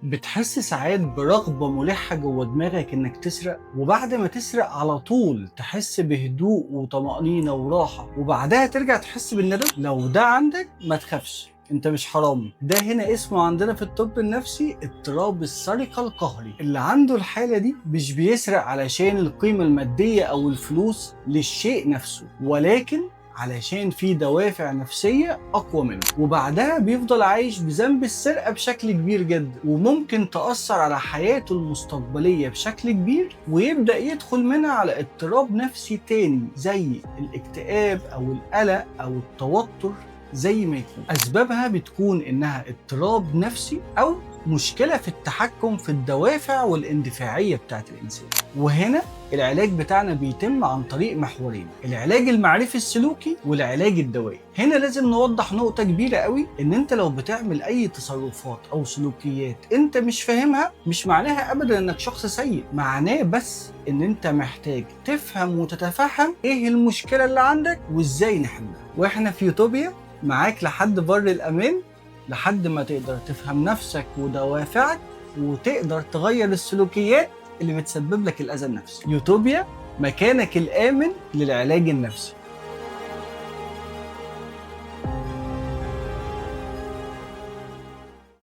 بتحس ساعات برغبة ملحة جوه دماغك إنك تسرق، وبعد ما تسرق على طول تحس بهدوء وطمأنينة وراحة، وبعدها ترجع تحس بالندم. لو ده عندك ما تخافش، انت مش حرامي. ده هنا اسمه عندنا في الطب النفسي اضطراب السرقة القهري. اللي عنده الحالة دي مش بيسرق علشان القيمة المادية او الفلوس للشيء نفسه، ولكن علشان في دوافع نفسية أقوى منه، وبعدها بيفضل عايش بذنب السرقة بشكل كبير جدا، وممكن تأثر على حياته المستقبلية بشكل كبير، ويبدأ يدخل منها على اضطراب نفسي تاني زي الاكتئاب أو القلق أو التوتر. زي ما يكون أسبابها بتكون إنها اضطراب نفسي أو مشكلة في التحكم في الدوافع والاندفاعية بتاعت الإنسان. وهنا العلاج بتاعنا بيتم عن طريق محورين: العلاج المعرفي السلوكي والعلاج الدوائي. هنا لازم نوضح نقطة كبيرة قوي، ان انت لو بتعمل اي تصرفات او سلوكيات انت مش فاهمها، مش معناها ابدا انك شخص سيء، معناه بس ان انت محتاج تفهم وتتفهم ايه المشكلة اللي عندك وازاي نحلها. واحنا في يوتوبيا معاك لحد بر الامان، لحد ما تقدر تفهم نفسك ودوافعك وتقدر تغير السلوكيات اللي بتسبب لك الأذى النفسي. يوتوبيا، مكانك الآمن للعلاج النفسي.